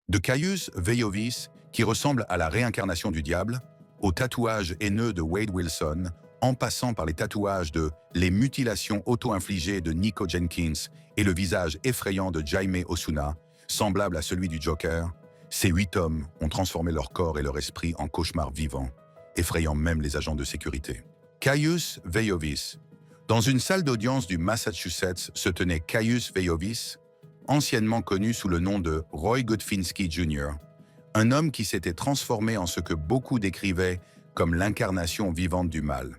De Caius Veiovis, qui ressemble à la réincarnation du diable, aux tatouages haineux de Wade Wilson, en passant par les tatouages de les mutilations auto-infligées de Nico Jenkins et le visage effrayant de Jaime Osuna, semblable à celui du Joker, ces 8 hommes ont transformé leur corps et leur esprit en cauchemars vivants, effrayant même les agents de sécurité. Caius Veiovis. Dans une salle d'audience du Massachusetts se tenait Caius Veiovis, anciennement connu sous le nom de Roy Goodfinski Jr., un homme qui s'était transformé en ce que beaucoup décrivaient comme l'incarnation vivante du mal.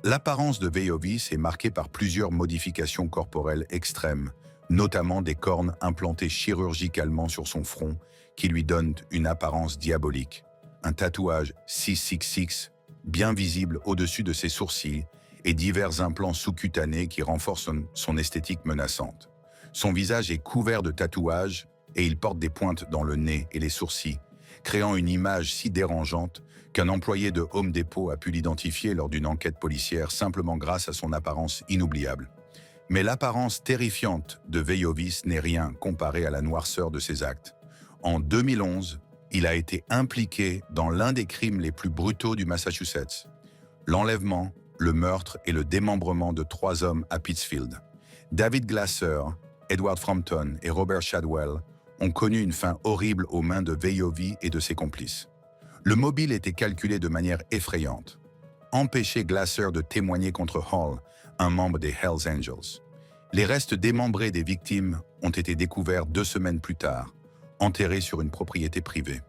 L'apparence de Veiovis est marquée par plusieurs modifications corporelles extrêmes, notamment des cornes implantées chirurgicalement sur son front qui lui donnent une apparence diabolique, un tatouage 666 bien visible au-dessus de ses sourcils et divers implants sous-cutanés qui renforcent son esthétique menaçante. Son visage est couvert de tatouages et il porte des pointes dans le nez et les sourcils, créant une image si dérangeante qu'un employé de Home Depot a pu l'identifier lors d'une enquête policière simplement grâce à son apparence inoubliable. Mais l'apparence terrifiante de Veiovis n'est rien comparé à la noirceur de ses actes. En 2011, il a été impliqué dans l'un des crimes les plus brutaux du Massachusetts, l'enlèvement, le meurtre et le démembrement de 3 hommes à Pittsfield. David Glasser, Edward Frampton et Robert Shadwell ont connu une fin horrible aux mains de Veiovis et de ses complices. Le mobile était calculé de manière effrayante. Empêcher Glasser de témoigner contre Hall, un membre des Hells Angels. Les restes démembrés des victimes ont été découverts 2 semaines plus tard, enterrés sur une propriété privée.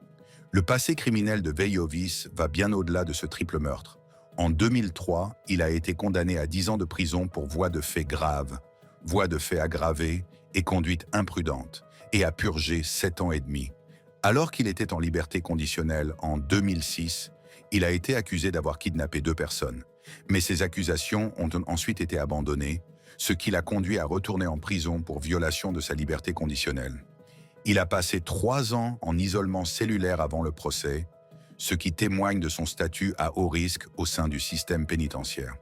Le passé criminel de Veiovis va bien au-delà de ce triple meurtre. En 2003, il a été condamné à 10 ans de prison pour voies de faits graves, voies de faits aggravées et conduite imprudente, et a purgé 7 ans et demi. Alors qu'il était en liberté conditionnelle en 2006, il a été accusé d'avoir kidnappé 2 personnes. Mais ces accusations ont ensuite été abandonnées, ce qui l'a conduit à retourner en prison pour violation de sa liberté conditionnelle. Il a passé 3 ans en isolement cellulaire avant le procès, ce qui témoigne de son statut à haut risque au sein du système pénitentiaire.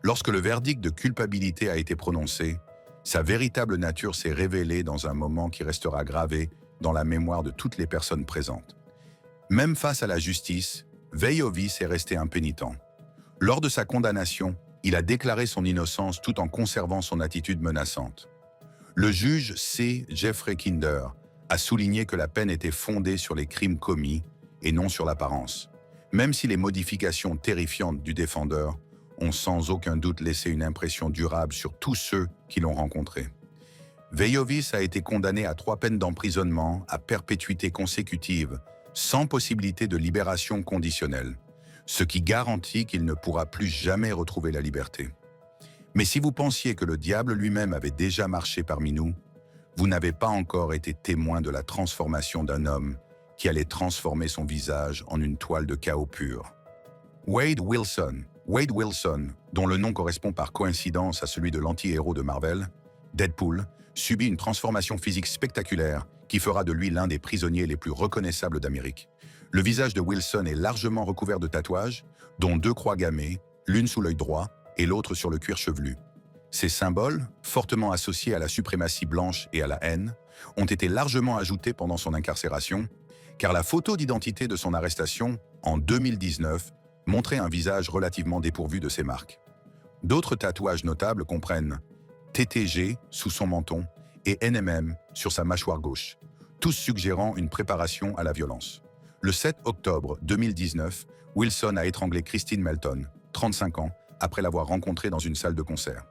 Lorsque le verdict de culpabilité a été prononcé, sa véritable nature s'est révélée dans un moment qui restera gravé dans la mémoire de toutes les personnes présentes. Même face à la justice, Veiovis est resté impénitent. Lors de sa condamnation, il a déclaré son innocence tout en conservant son attitude menaçante. Le juge C. Jeffrey Kinder a souligné que la peine était fondée sur les crimes commis et non sur l'apparence, même si les modifications terrifiantes du défendeur ont sans aucun doute laissé une impression durable sur tous ceux qui l'ont rencontré. Veiovis a été condamné à 3 peines d'emprisonnement à perpétuité consécutive, sans possibilité de libération conditionnelle, ce qui garantit qu'il ne pourra plus jamais retrouver la liberté. Mais si vous pensiez que le diable lui-même avait déjà marché parmi nous, vous n'avez pas encore été témoin de la transformation d'un homme qui allait transformer son visage en une toile de chaos pur. Wade Wilson, dont le nom correspond par coïncidence à celui de l'anti-héros de Marvel, Deadpool, subit une transformation physique spectaculaire qui fera de lui l'un des prisonniers les plus reconnaissables d'Amérique. Le visage de Wilson est largement recouvert de tatouages, dont 2 croix gammées, l'une sous l'œil droit et l'autre sur le cuir chevelu. Ces symboles, fortement associés à la suprématie blanche et à la haine, ont été largement ajoutés pendant son incarcération, car la photo d'identité de son arrestation, en 2019, montrait un visage relativement dépourvu de ces marques. D'autres tatouages notables comprennent TTG sous son menton et NMM sur sa mâchoire gauche, tous suggérant une préparation à la violence. Le 7 octobre 2019, Wilson a étranglé Christine Melton, 35 ans, après l'avoir rencontrée dans une salle de concert.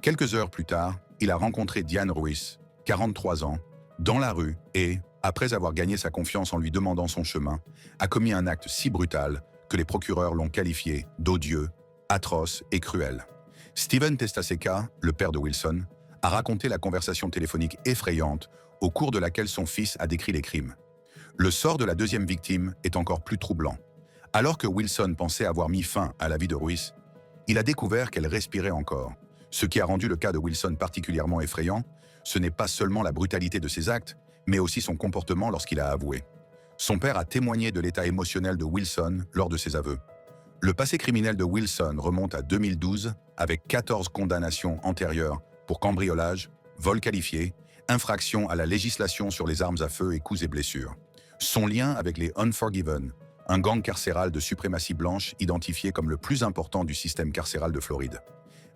Quelques heures plus tard, il a rencontré Diane Ruiz, 43 ans, dans la rue et, après avoir gagné sa confiance en lui demandant son chemin, a commis un acte si brutal que les procureurs l'ont qualifié d'odieux, atroce et cruel. Steven Testaseca, le père de Wilson, a raconté la conversation téléphonique effrayante au cours de laquelle son fils a décrit les crimes. Le sort de la 2e victime est encore plus troublant. Alors que Wilson pensait avoir mis fin à la vie de Ruiz, il a découvert qu'elle respirait encore. Ce qui a rendu le cas de Wilson particulièrement effrayant, ce n'est pas seulement la brutalité de ses actes, mais aussi son comportement lorsqu'il a avoué. Son père a témoigné de l'état émotionnel de Wilson lors de ses aveux. Le passé criminel de Wilson remonte à 2012 avec 14 condamnations antérieures pour cambriolage, vol qualifié, infraction à la législation sur les armes à feu et coups et blessures. Son lien avec les Unforgiven, un gang carcéral de suprématie blanche identifié comme le plus important du système carcéral de Floride.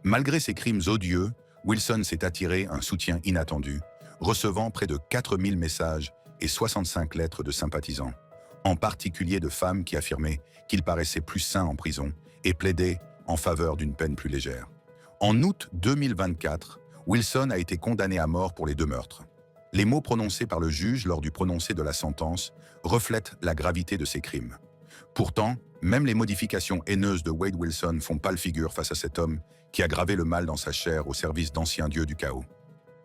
Malgré ses crimes odieux, Wilson s'est attiré un soutien inattendu, recevant près de 4000 messages et 65 lettres de sympathisants, en particulier de femmes qui affirmaient qu'il paraissait plus sain en prison et plaidaient en faveur d'une peine plus légère. En août 2024, Wilson a été condamné à mort pour les 2 meurtres. Les mots prononcés par le juge lors du prononcé de la sentence reflètent la gravité de ses crimes. Pourtant, même les modifications haineuses de Wade Wilson font pâle figure face à cet homme qui a gravé le mal dans sa chair au service d'anciens dieux du chaos.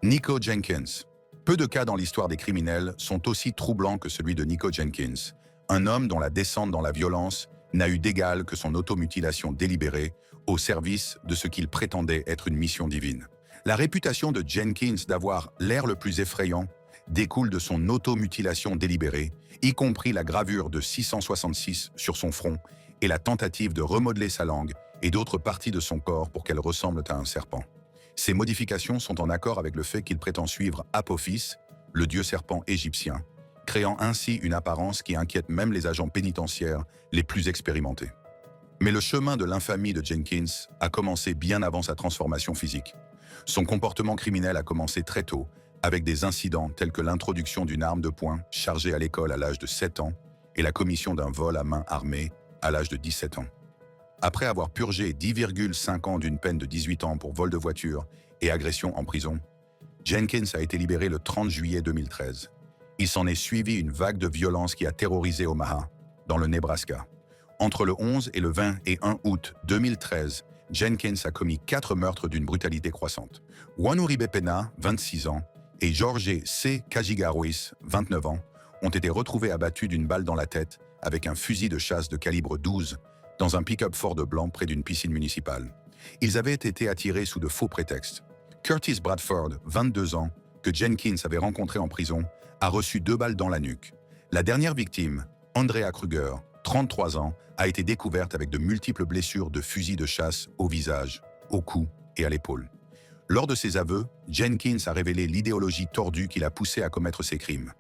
Nico Jenkins. Peu de cas dans l'histoire des criminels sont aussi troublants que celui de Nico Jenkins, un homme dont la descente dans la violence n'a eu d'égal que son automutilation délibérée au service de ce qu'il prétendait être une mission divine. La réputation de Jenkins d'avoir l'air le plus effrayant découle de son automutilation délibérée, y compris la gravure de 666 sur son front et la tentative de remodeler sa langue et d'autres parties de son corps pour qu'elles ressemblent à un serpent. Ces modifications sont en accord avec le fait qu'il prétend suivre Apophis, le dieu serpent égyptien, créant ainsi une apparence qui inquiète même les agents pénitentiaires les plus expérimentés. Mais le chemin de l'infamie de Jenkins a commencé bien avant sa transformation physique. Son comportement criminel a commencé très tôt, avec des incidents tels que l'introduction d'une arme de poing chargée à l'école à l'âge de 7 ans et la commission d'un vol à main armée à l'âge de 17 ans. Après avoir purgé 10,5 ans d'une peine de 18 ans pour vol de voiture et agression en prison, Jenkins a été libéré le 30 juillet 2013. Il s'en est suivi une vague de violence qui a terrorisé Omaha, dans le Nebraska. Entre le 11 et le 21 août 2013, Jenkins a commis 4 meurtres d'une brutalité croissante. Juan Uribe Pena, 26 ans, et Jorge C. Cajiga-Ruiz, 29 ans, ont été retrouvés abattus d'une balle dans la tête avec un fusil de chasse de calibre 12 dans un pick-up Ford blanc près d'une piscine municipale. Ils avaient été attirés sous de faux prétextes. Curtis Bradford, 22 ans, que Jenkins avait rencontré en prison, a reçu 2 balles dans la nuque. La dernière victime, Andrea Kruger, 33 ans, a été découverte avec de multiples blessures de fusil de chasse au visage, au cou et à l'épaule. Lors de ses aveux, Jenkins a révélé l'idéologie tordue qui l'a poussé à commettre ces crimes.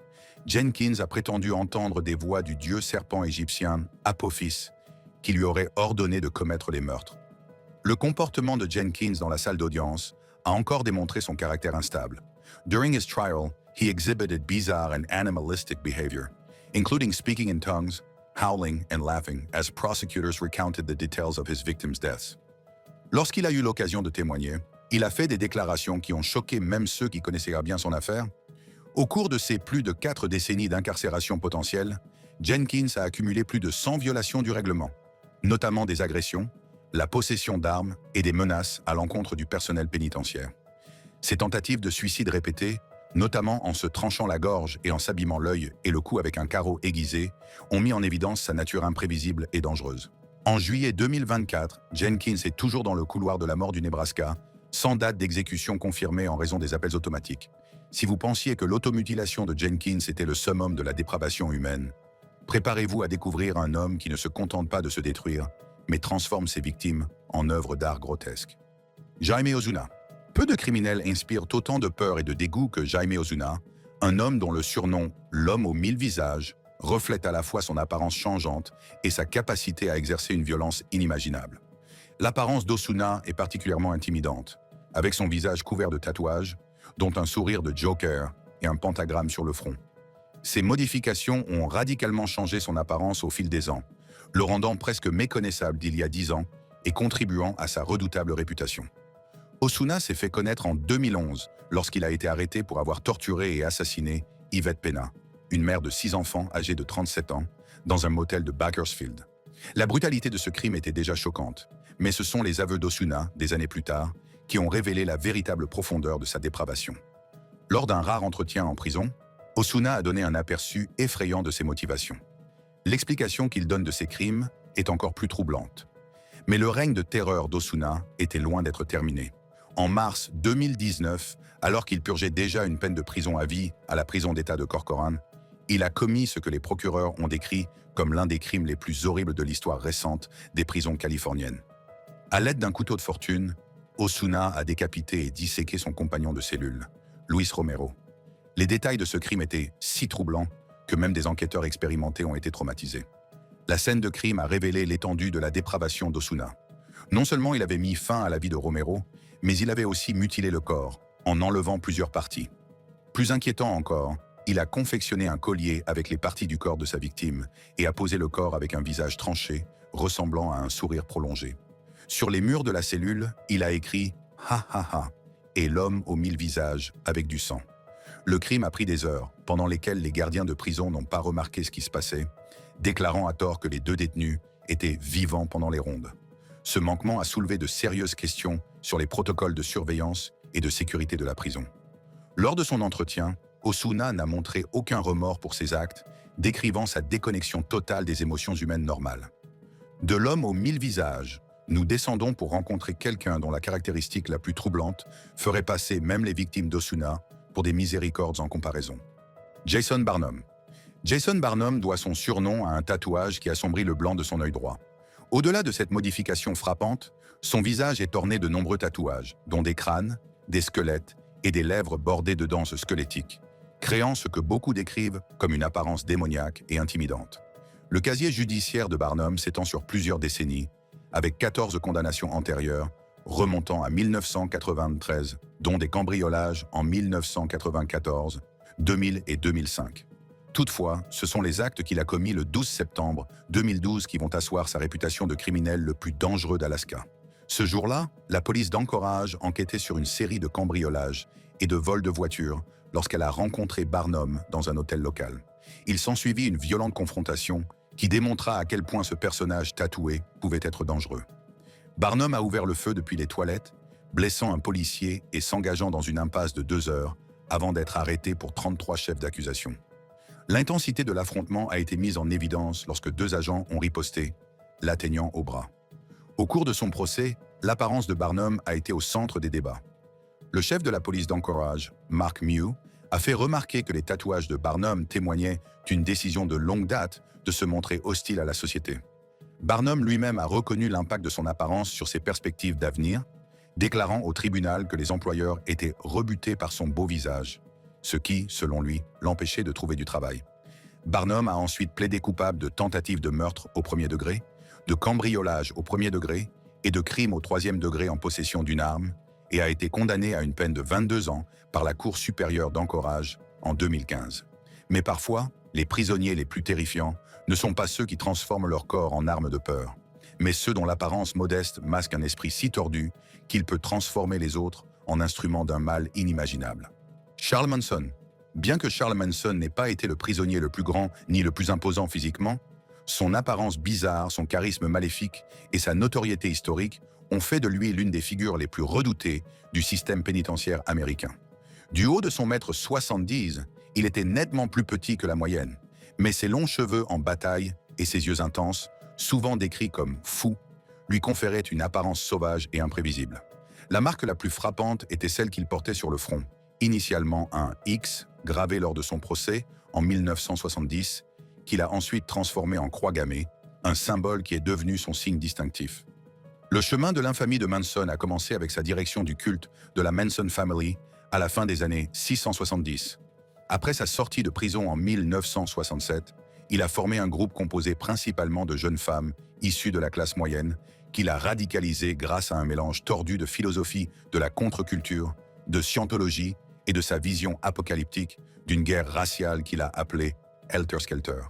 Jenkins a prétendu entendre des voix du dieu serpent égyptien Apophis, qui lui aurait ordonné de commettre les meurtres. Le comportement de Jenkins dans la salle d'audience a encore démontré son caractère instable. During his trial, he exhibited bizarre and animalistic behavior, including speaking in tongues, howling and laughing as prosecutors recounted the details of his victims' deaths. Lorsqu'il a eu l'occasion de témoigner, il a fait des déclarations qui ont choqué même ceux qui connaissaient bien son affaire. Au cours de ses plus de 4 décennies d'incarcération potentielle, Jenkins a accumulé plus de 100 violations du règlement, notamment des agressions, la possession d'armes et des menaces à l'encontre du personnel pénitentiaire. Ces tentatives de suicide répétées, notamment en se tranchant la gorge et en s'abîmant l'œil et le cou avec un carreau aiguisé, ont mis en évidence sa nature imprévisible et dangereuse. En juillet 2024, Jenkins est toujours dans le couloir de la mort du Nebraska, sans date d'exécution confirmée en raison des appels automatiques. Si vous pensiez que l'automutilation de Jenkins était le summum de la dépravation humaine, préparez-vous à découvrir un homme qui ne se contente pas de se détruire, mais transforme ses victimes en œuvres d'art grotesques. Jaime Ozuna. Peu de criminels inspirent autant de peur et de dégoût que Jaime Ozuna, un homme dont le surnom « l'homme aux 1000 visages » reflète à la fois son apparence changeante et sa capacité à exercer une violence inimaginable. L'apparence d'Ozuna est particulièrement intimidante, avec son visage couvert de tatouages, dont un sourire de Joker et un pentagramme sur le front. Ces modifications ont radicalement changé son apparence au fil des ans, le rendant presque méconnaissable d'il y a 10 ans et contribuant à sa redoutable réputation. Ozuna s'est fait connaître en 2011 lorsqu'il a été arrêté pour avoir torturé et assassiné Yvette Pena, une mère de 6 enfants âgée de 37 ans, dans un motel de Bakersfield. La brutalité de ce crime était déjà choquante, mais ce sont les aveux d'Ozuna, des années plus tard, qui ont révélé la véritable profondeur de sa dépravation. Lors d'un rare entretien en prison, Ozuna a donné un aperçu effrayant de ses motivations. L'explication qu'il donne de ses crimes est encore plus troublante. Mais le règne de terreur d'Ozuna était loin d'être terminé. En mars 2019, alors qu'il purgeait déjà une peine de prison à vie à la prison d'État de Corcoran, il a commis ce que les procureurs ont décrit comme l'un des crimes les plus horribles de l'histoire récente des prisons californiennes. À l'aide d'un couteau de fortune, Ozuna a décapité et disséqué son compagnon de cellule, Luis Romero. Les détails de ce crime étaient si troublants que même des enquêteurs expérimentés ont été traumatisés. La scène de crime a révélé l'étendue de la dépravation d'Osuna. Non seulement il avait mis fin à la vie de Romero, mais il avait aussi mutilé le corps, en enlevant plusieurs parties. Plus inquiétant encore, il a confectionné un collier avec les parties du corps de sa victime et a posé le corps avec un visage tranché, ressemblant à un sourire prolongé. Sur les murs de la cellule, il a écrit « Ha ha ha » et l'homme aux 1000 visages avec du sang. Le crime a pris des heures, pendant lesquelles les gardiens de prison n'ont pas remarqué ce qui se passait, déclarant à tort que les 2 détenus étaient vivants pendant les rondes. Ce manquement a soulevé de sérieuses questions sur les protocoles de surveillance et de sécurité de la prison. Lors de son entretien, Osuna n'a montré aucun remords pour ses actes, décrivant sa déconnexion totale des émotions humaines normales. De l'homme aux 1000 visages, nous descendons pour rencontrer quelqu'un dont la caractéristique la plus troublante ferait passer même les victimes d'Osuna pour des miséricordes en comparaison. Jason Barnum. Jason Barnum doit son surnom à un tatouage qui assombrit le blanc de son œil droit. Au-delà de cette modification frappante, son visage est orné de nombreux tatouages, dont des crânes, des squelettes et des lèvres bordées de dents squelettiques, créant ce que beaucoup décrivent comme une apparence démoniaque et intimidante. Le casier judiciaire de Barnum s'étend sur plusieurs décennies, avec 14 condamnations antérieures, remontant à 1993, dont des cambriolages en 1994, 2000 et 2005. Toutefois, ce sont les actes qu'il a commis le 12 septembre 2012 qui vont asseoir sa réputation de criminel le plus dangereux d'Alaska. Ce jour-là, la police d'Anchorage enquêtait sur une série de cambriolages et de vols de voitures lorsqu'elle a rencontré Barnum dans un hôtel local. Il s'ensuivit une violente confrontation qui démontra à quel point ce personnage tatoué pouvait être dangereux. Barnum a ouvert le feu depuis les toilettes, blessant un policier et s'engageant dans une impasse de 2 heures avant d'être arrêté pour 33 chefs d'accusation. L'intensité de l'affrontement a été mise en évidence lorsque 2 agents ont riposté, l'atteignant au bras. Au cours de son procès, l'apparence de Barnum a été au centre des débats. Le chef de la police d'Anchorage, Mark Mew, a fait remarquer que les tatouages de Barnum témoignaient d'une décision de longue date de se montrer hostile à la société. Barnum lui-même a reconnu l'impact de son apparence sur ses perspectives d'avenir, déclarant au tribunal que les employeurs étaient rebutés par son beau visage, ce qui, selon lui, l'empêchait de trouver du travail. Barnum a ensuite plaidé coupable de tentative de meurtre au 1er degré, de cambriolage au 1er degré et de crime au 3e degré en possession d'une arme, et a été condamné à une peine de 22 ans par la Cour supérieure d'Anchorage en 2015. Mais parfois, les prisonniers les plus terrifiants ne sont pas ceux qui transforment leur corps en arme de peur, mais ceux dont l'apparence modeste masque un esprit si tordu qu'il peut transformer les autres en instruments d'un mal inimaginable. Charles Manson. Bien que Charles Manson n'ait pas été le prisonnier le plus grand ni le plus imposant physiquement, son apparence bizarre, son charisme maléfique et sa notoriété historique ont fait de lui l'une des figures les plus redoutées du système pénitentiaire américain. Du haut de son mètre 70, il était nettement plus petit que la moyenne, mais ses longs cheveux en bataille et ses yeux intenses, souvent décrits comme fous, lui conféraient une apparence sauvage et imprévisible. La marque la plus frappante était celle qu'il portait sur le front, initialement un X gravé lors de son procès en 1970, qu'il a ensuite transformé en croix gammée, un symbole qui est devenu son signe distinctif. Le chemin de l'infamie de Manson a commencé avec sa direction du culte de la Manson Family à la fin des années 670. Après sa sortie de prison en 1967, il a formé un groupe composé principalement de jeunes femmes issues de la classe moyenne, qu'il a radicalisé grâce à un mélange tordu de philosophie de la contre-culture, de scientologie et de sa vision apocalyptique d'une guerre raciale qu'il a appelée Helter Skelter.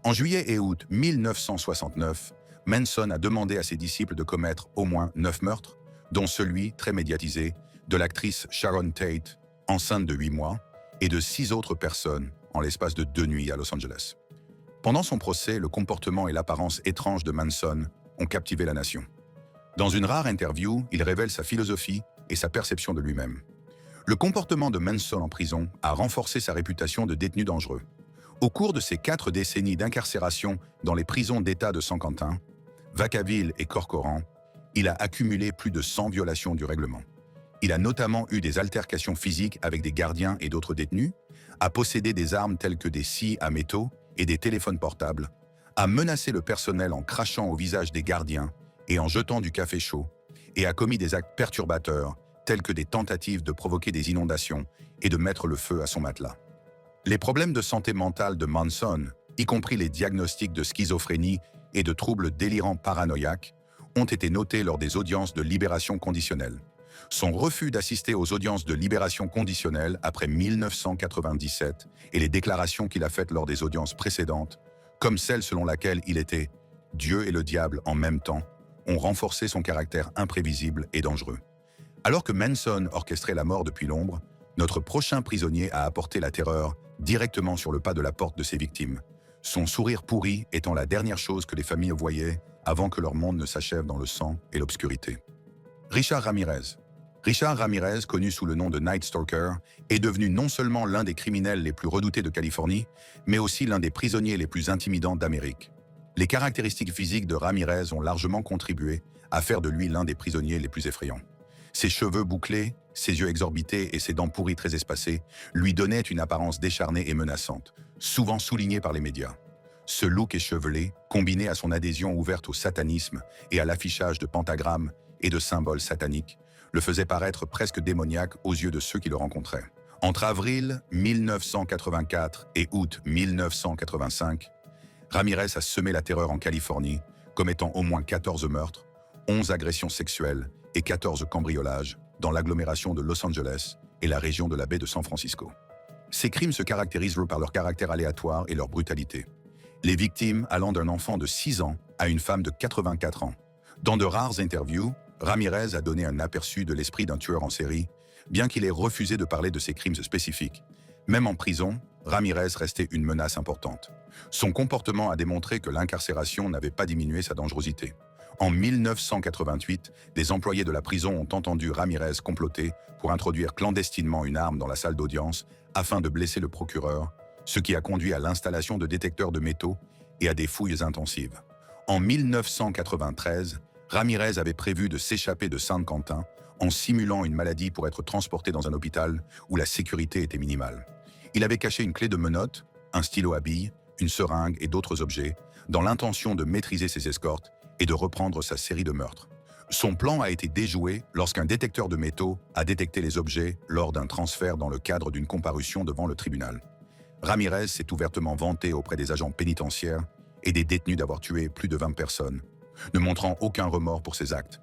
En juillet et août 1969, Manson a demandé à ses disciples de commettre au moins 9 meurtres, dont celui, très médiatisé, de l'actrice Sharon Tate, enceinte de 8 mois, et de 6 autres personnes en l'espace de 2 nuits à Los Angeles. Pendant son procès, le comportement et l'apparence étrange de Manson ont captivé la nation. Dans une rare interview, il révèle sa philosophie et sa perception de lui-même. Le comportement de Manson en prison a renforcé sa réputation de détenu dangereux. Au cours de ses 4 décennies d'incarcération dans les prisons d'État de San Quentin, Vacaville et Corcoran, il a accumulé plus de 100 violations du règlement. Il a notamment eu des altercations physiques avec des gardiens et d'autres détenus, a possédé des armes telles que des scies à métaux et des téléphones portables, a menacé le personnel en crachant au visage des gardiens et en jetant du café chaud, et a commis des actes perturbateurs telles que des tentatives de provoquer des inondations et de mettre le feu à son matelas. Les problèmes de santé mentale de Manson, y compris les diagnostics de schizophrénie et de troubles délirants paranoïaques, ont été notés lors des audiences de libération conditionnelle. Son refus d'assister aux audiences de libération conditionnelle après 1997 et les déclarations qu'il a faites lors des audiences précédentes, comme celle selon laquelle il était « Dieu et le diable en même temps », ont renforcé son caractère imprévisible et dangereux. Alors que Manson orchestrait la mort depuis l'ombre, notre prochain prisonnier a apporté la terreur directement sur le pas de la porte de ses victimes, son sourire pourri étant la dernière chose que les familles voyaient avant que leur monde ne s'achève dans le sang et l'obscurité. Richard Ramirez. Richard Ramirez, connu sous le nom de Night Stalker, est devenu non seulement l'un des criminels les plus redoutés de Californie, mais aussi l'un des prisonniers les plus intimidants d'Amérique. Les caractéristiques physiques de Ramirez ont largement contribué à faire de lui l'un des prisonniers les plus effrayants. Ses cheveux bouclés, ses yeux exorbités et ses dents pourries très espacées lui donnaient une apparence décharnée et menaçante, souvent soulignée par les médias. Ce look échevelé, combiné à son adhésion ouverte au satanisme et à l'affichage de pentagrammes et de symboles sataniques, le faisait paraître presque démoniaque aux yeux de ceux qui le rencontraient. Entre avril 1984 et août 1985, Ramirez a semé la terreur en Californie, commettant au moins 14 meurtres, 11 agressions sexuelles et 14 cambriolages dans l'agglomération de Los Angeles et la région de la baie de San Francisco. Ces crimes se caractérisent par leur caractère aléatoire et leur brutalité. Les victimes allant d'un enfant de 6 ans à une femme de 84 ans. Dans de rares interviews, Ramirez a donné un aperçu de l'esprit d'un tueur en série, bien qu'il ait refusé de parler de ses crimes spécifiques. Même en prison, Ramirez restait une menace importante. Son comportement a démontré que l'incarcération n'avait pas diminué sa dangerosité. En 1988, des employés de la prison ont entendu Ramirez comploter pour introduire clandestinement une arme dans la salle d'audience afin de blesser le procureur, ce qui a conduit à l'installation de détecteurs de métaux et à des fouilles intensives. En 1993, Ramirez avait prévu de s'échapper de Saint-Quentin en simulant une maladie pour être transporté dans un hôpital où la sécurité était minimale. Il avait caché une clé de menottes, un stylo à billes, une seringue et d'autres objets, dans l'intention de maîtriser ses escortes et de reprendre sa série de meurtres. Son plan a été déjoué lorsqu'un détecteur de métaux a détecté les objets lors d'un transfert dans le cadre d'une comparution devant le tribunal. Ramirez s'est ouvertement vanté auprès des agents pénitentiaires et des détenus d'avoir tué plus de 20 personnes, ne montrant aucun remords pour ses actes.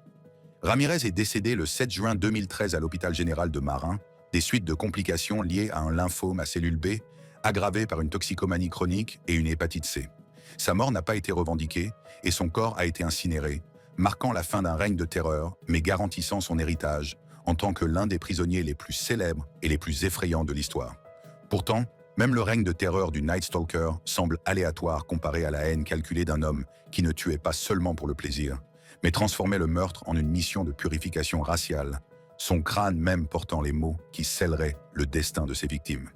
Ramirez est décédé le 7 juin 2013 à l'hôpital général de Marin, des suites de complications liées à un lymphome à cellule B, aggravé par une toxicomanie chronique et une hépatite C. Sa mort n'a pas été revendiquée et son corps a été incinéré, marquant la fin d'un règne de terreur, mais garantissant son héritage en tant que l'un des prisonniers les plus célèbres et les plus effrayants de l'histoire. Pourtant, même le règne de terreur du Night Stalker semble aléatoire comparé à la haine calculée d'un homme qui ne tuait pas seulement pour le plaisir, mais transformait le meurtre en une mission de purification raciale, son crâne même portant les mots qui scelleraient le destin de ses victimes.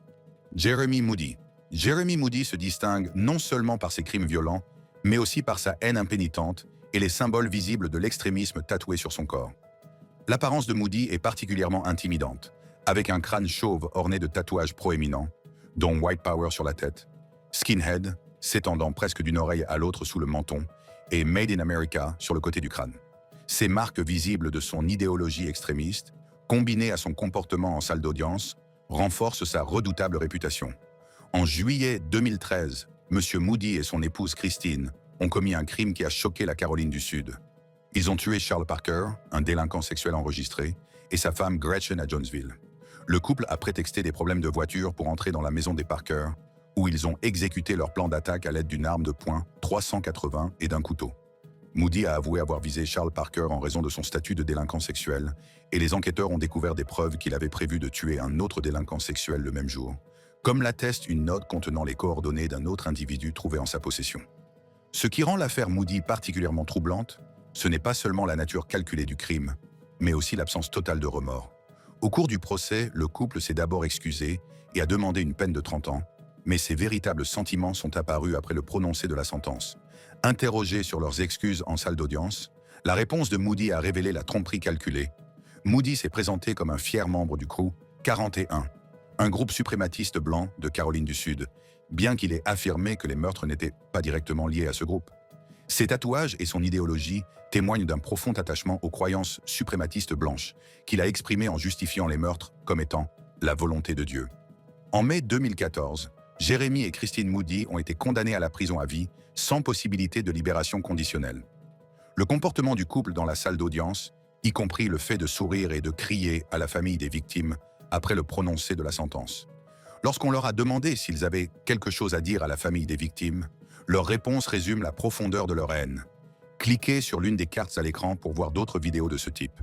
Jeremy Moody. Jeremy Moody se distingue non seulement par ses crimes violents, mais aussi par sa haine impénitente et les symboles visibles de l'extrémisme tatoués sur son corps. L'apparence de Moody est particulièrement intimidante, avec un crâne chauve orné de tatouages proéminents, dont White Power sur la tête, Skinhead, s'étendant presque d'une oreille à l'autre sous le menton, et Made in America sur le côté du crâne. Ces marques visibles de son idéologie extrémiste, combinées à son comportement en salle d'audience, renforcent sa redoutable réputation. En juillet 2013, M. Moody et son épouse Christine ont commis un crime qui a choqué la Caroline du Sud. Ils ont tué Charles Parker, un délinquant sexuel enregistré, et sa femme Gretchen à Jonesville. Le couple a prétexté des problèmes de voiture pour entrer dans la maison des Parker, où ils ont exécuté leur plan d'attaque à l'aide d'une arme de poing 380 et d'un couteau. Moody a avoué avoir visé Charles Parker en raison de son statut de délinquant sexuel, et les enquêteurs ont découvert des preuves qu'il avait prévu de tuer un autre délinquant sexuel le même jour, comme l'atteste une note contenant les coordonnées d'un autre individu trouvé en sa possession. Ce qui rend l'affaire Moody particulièrement troublante, ce n'est pas seulement la nature calculée du crime, mais aussi l'absence totale de remords. Au cours du procès, le couple s'est d'abord excusé et a demandé une peine de 30 ans, mais ses véritables sentiments sont apparus après le prononcé de la sentence. Interrogés sur leurs excuses en salle d'audience, la réponse de Moody a révélé la tromperie calculée. Moody s'est présenté comme un fier membre du Crew 41, un groupe suprématiste blanc de Caroline du Sud, bien qu'il ait affirmé que les meurtres n'étaient pas directement liés à ce groupe. Ses tatouages et son idéologie témoignent d'un profond attachement aux croyances suprématistes blanches, qu'il a exprimées en justifiant les meurtres comme étant la volonté de Dieu. En mai 2014, Jeremy et Christine Moody ont été condamnés à la prison à vie, sans possibilité de libération conditionnelle. Le comportement du couple dans la salle d'audience, y compris le fait de sourire et de crier à la famille des victimes après le prononcé de la sentence. Lorsqu'on leur a demandé s'ils avaient quelque chose à dire à la famille des victimes, leur réponse résume la profondeur de leur haine. Cliquez sur l'une des cartes à l'écran pour voir d'autres vidéos de ce type.